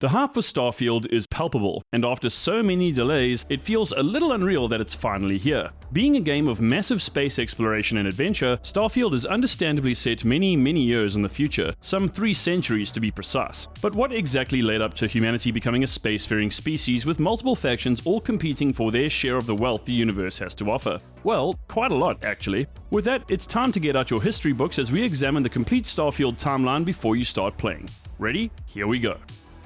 The hype for Starfield is palpable, and after so many delays, it feels a little unreal that it's finally here. Being a game of massive space exploration and adventure, Starfield is understandably set many years in the future, some 3 centuries to be precise. But what exactly led up to humanity becoming a spacefaring species with multiple factions all competing for their share of the wealth the universe has to offer? Well, quite a lot actually. With that, it's time to get out your history books as we examine the complete Starfield timeline before you start playing. Ready? Here we go.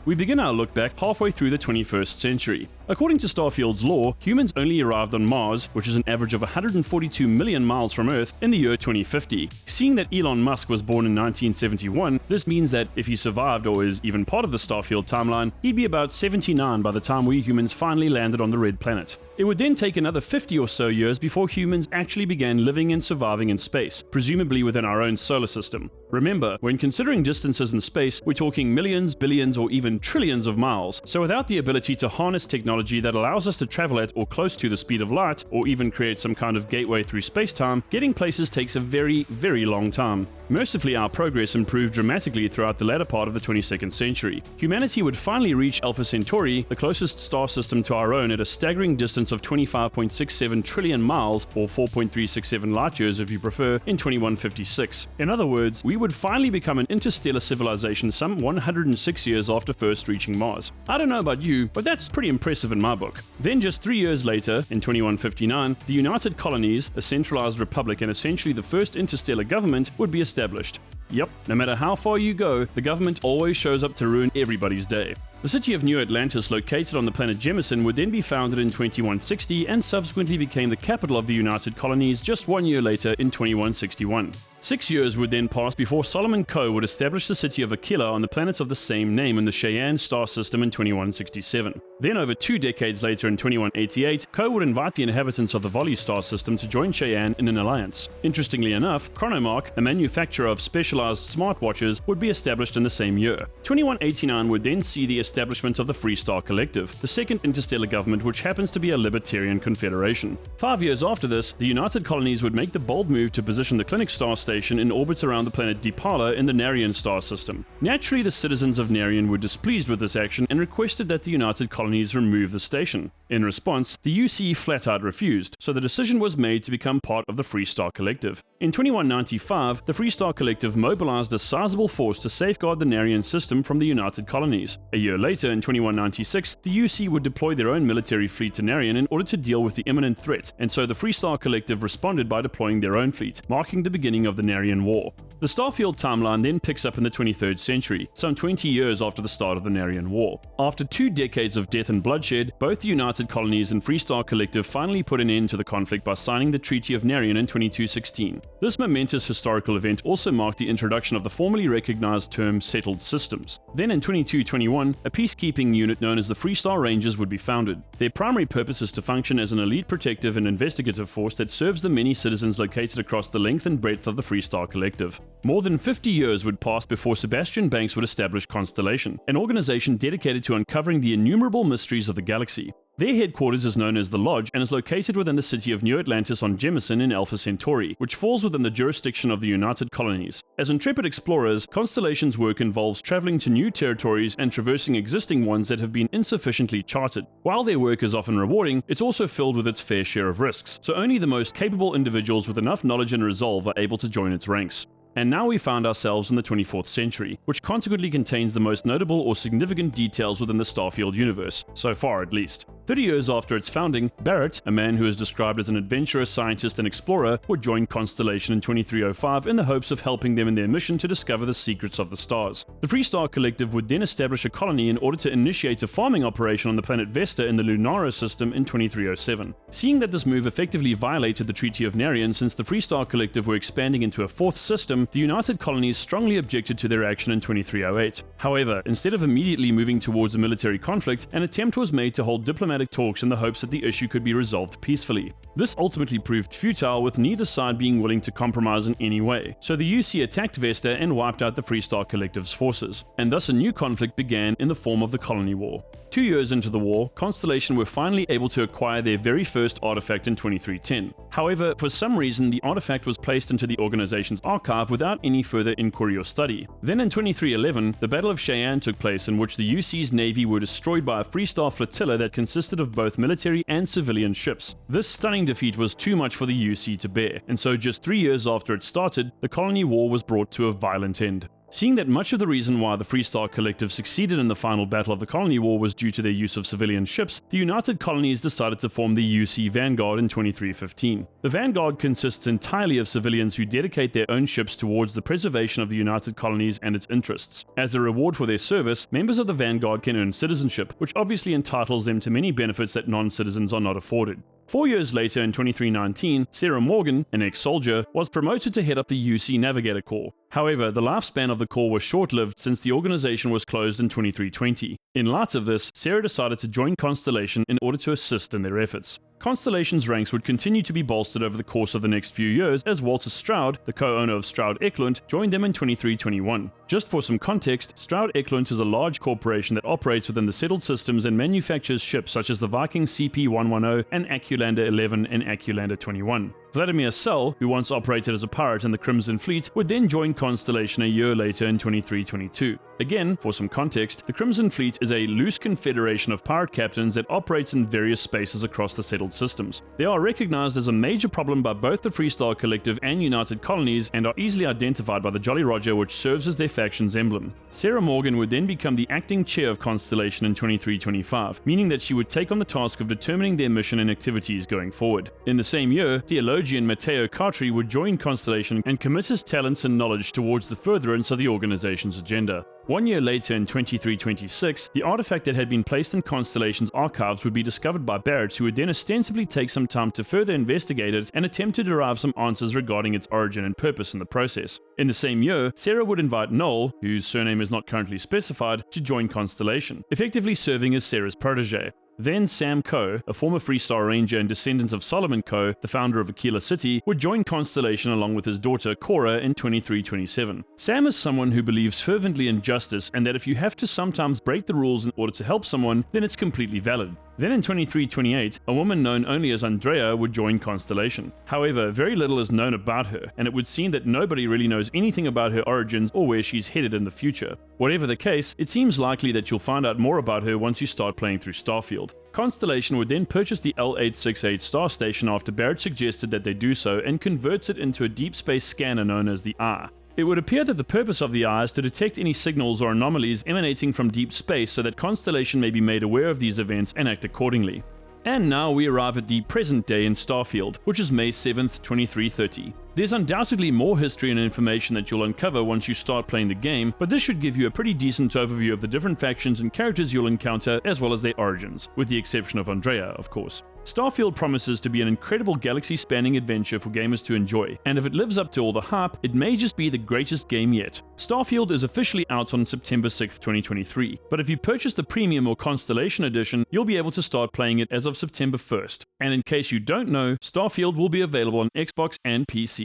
We begin our look back halfway through the 21st century. According to Starfield's lore, humans only arrived on Mars, which is an average of 142 million miles from Earth, in the year 2050. Seeing that Elon Musk was born in 1971, this means that if he survived or is even part of the Starfield timeline, he'd be about 79 by the time we humans finally landed on the Red Planet. It would then take another 50 or so years before humans actually began living and surviving in space, presumably within our own solar system. Remember, when considering distances in space, we're talking millions, billions, or even trillions of miles, so without the ability to harness technology that allows us to travel at or close to the speed of light, or even create some kind of gateway through space-time, getting places takes a very long time. Mercifully, our progress improved dramatically throughout the latter part of the 22nd century. Humanity would finally reach Alpha Centauri, the closest star system to our own, at a staggering distance of 25.67 trillion miles, or 4.367 light years if you prefer, in 2156. In other words, we would finally become an interstellar civilization some 106 years after first reaching Mars. I don't know about you, but that's pretty impressive in my book. Then just 3 years later, in 2159, the United Colonies, a centralized republic and essentially the first interstellar government, would be established. Yep, no matter how far you go, the government always shows up to ruin everybody's day. The city of New Atlantis, located on the planet Jemison, would then be founded in 2160 and subsequently became the capital of the United Colonies just 1 year later in 2161. 6 years would then pass before Solomon Coe would establish the city of Aquila on the planets of the same name in the Cheyenne star system in 2167. Then over 2 decades later in 2188, Coe would invite the inhabitants of the Volley star system to join Cheyenne in an alliance. Interestingly enough, Chronomark, a manufacturer of specialized smartwatches, would be established in the same year. 2189 would then see the establishment of the Free Star Collective, the second interstellar government which happens to be a libertarian confederation. 5 years after this, the United Colonies would make the bold move to position the Clinic star station in orbit around the planet Deepala in the Narian star system. Naturally, the citizens of Narian were displeased with this action and requested that the United Colonies remove the station. In response, the UC flat-out refused, so the decision was made to become part of the Free Star Collective. In 2195, the Free Star Collective mobilized a sizable force to safeguard the Narian system from the United Colonies. A year later, in 2196, the UC would deploy their own military fleet to Narian in order to deal with the imminent threat, and so the Free Star Collective responded by deploying their own fleet, marking the beginning of the Narian War. The Starfield timeline then picks up in the 23rd century, some 20 years after the start of the Narian War. After 2 decades of death and bloodshed, both the United Colonies and Free Star Collective finally put an end to the conflict by signing the Treaty of Narian in 2216. This momentous historical event also marked the introduction of the formally recognized term settled systems. Then in 2221, a peacekeeping unit known as the Free Star Rangers would be founded. Their primary purpose is to function as an elite protective and investigative force that serves the many citizens located across the length and breadth of the Free Star Collective. More than 50 years would pass before Sebastian Banks would establish Constellation, an organization dedicated to uncovering the innumerable mysteries of the galaxy. Their headquarters is known as The Lodge and is located within the city of New Atlantis on Jemison in Alpha Centauri, which falls within the jurisdiction of the United Colonies. As intrepid explorers, Constellation's work involves traveling to new territories and traversing existing ones that have been insufficiently charted. While their work is often rewarding, it's also filled with its fair share of risks, so only the most capable individuals with enough knowledge and resolve are able to join its ranks. And now we found ourselves in the 24th century, which consequently contains the most notable or significant details within the Starfield universe, so far at least. 30 years after its founding, Barrett, a man who is described as an adventurer, scientist, and explorer, would join Constellation in 2305 in the hopes of helping them in their mission to discover the secrets of the stars. The Free Star Collective would then establish a colony in order to initiate a farming operation on the planet Vesta in the Lunara system in 2307. Seeing that this move effectively violated the Treaty of Narian since the Free Star Collective were expanding into a 4th system, the United Colonies strongly objected to their action in 2308. However, instead of immediately moving towards a military conflict, an attempt was made to hold diplomatic diplomatic talks in the hopes that the issue could be resolved peacefully. This ultimately proved futile, with neither side being willing to compromise in any way, so the UC attacked Vesta and wiped out the Freestar Collective's forces, and thus a new conflict began in the form of the Colony War. 2 years into the war, Constellation were finally able to acquire their very first artifact in 2310. However, for some reason, the artifact was placed into the organization's archive without any further inquiry or study. Then in 2311, the Battle of Cheyenne took place, in which the UC's navy were destroyed by a Freestar flotilla that consisted of both military and civilian ships. This stunning defeat was too much for the UC to bear, and so just 3 years after it started, the Colony War was brought to a violent end. Seeing that much of the reason why the Freestar Collective succeeded in the final battle of the Colony War was due to their use of civilian ships, the United Colonies decided to form the UC Vanguard in 2315. The Vanguard consists entirely of civilians who dedicate their own ships towards the preservation of the United Colonies and its interests. As a reward for their service, members of the Vanguard can earn citizenship, which obviously entitles them to many benefits that non-citizens are not afforded. 4 years later, in 2319, Sarah Morgan, an ex-soldier, was promoted to head up the UC Navigator Corps. However, the lifespan of the Corps was short-lived since the organization was closed in 2320. In light of this, Sarah decided to join Constellation in order to assist in their efforts. Constellation's ranks would continue to be bolstered over the course of the next few years as Walter Stroud, the co-owner of Stroud Eklund, joined them in 2321. Just for some context, Stroud Eklund is a large corporation that operates within the settled systems and manufactures ships such as the Viking CP-110 and Aculander 11 and Aculander 21. Vladimir Sell, who once operated as a pirate in the Crimson Fleet, would then join Constellation a year later in 2322. Again, for some context, the Crimson Fleet is a loose confederation of pirate captains that operates in various spaces across the settled systems. They are recognized as a major problem by both the Freestar Collective and United Colonies, and are easily identified by the Jolly Roger, which serves as their faction's emblem. Sarah Morgan would then become the acting chair of Constellation in 2325, meaning that she would take on the task of determining their mission and activities going forward. In the same year, theologian Matteo Cartri would join Constellation and commit his talents and knowledge towards the furtherance of the organization's agenda. 1 year later, in 2326, the artifact that had been placed in Constellation's archives would be discovered by Barrett, who would then ostensibly take some time to further investigate it and attempt to derive some answers regarding its origin and purpose in the process. In the same year, Sarah would invite Noel, whose surname is not currently specified, to join Constellation, effectively serving as Sarah's protege. Then Sam Coe, a former Freestar Ranger and descendant of Solomon Coe, the founder of Aquila City, would join Constellation along with his daughter Cora in 2327. Sam is someone who believes fervently in justice, and that if you have to sometimes break the rules in order to help someone, then it's completely valid. Then in 2328, a woman known only as Andrea would join Constellation. However, very little is known about her, and it would seem that nobody really knows anything about her origins or where she's headed in the future. Whatever the case, it seems likely that you'll find out more about her once you start playing through Starfield. Constellation would then purchase the L868 star station after Barrett suggested that they do so, and converts it into a deep space scanner known as the Eye. It would appear that the purpose of the Eye is to detect any signals or anomalies emanating from deep space so that Constellation may be made aware of these events and act accordingly. And now we arrive at the present day in Starfield, which is May 7th, 2330. There's undoubtedly more history and information that you'll uncover once you start playing the game, but this should give you a pretty decent overview of the different factions and characters you'll encounter, as well as their origins, with the exception of Andrea, of course. Starfield promises to be an incredible galaxy-spanning adventure for gamers to enjoy, and if it lives up to all the hype, it may just be the greatest game yet. Starfield is officially out on September 6th, 2023, but if you purchase the Premium or Constellation Edition, you'll be able to start playing it as of September 1st. And in case you don't know, Starfield will be available on Xbox and PC.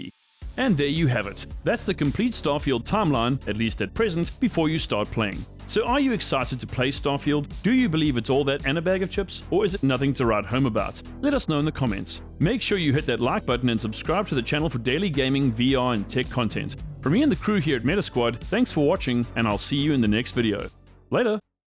And there you have it. That's the complete Starfield timeline, at least at present, before you start playing. So are you excited to play Starfield? Do you believe it's all that and a bag of chips? Or is it nothing to write home about? Let us know in the comments. Make sure you hit that like button and subscribe to the channel for daily gaming, VR and tech content. From me and the crew here at Metasquad, thanks for watching, and I'll see you in the next video. Later!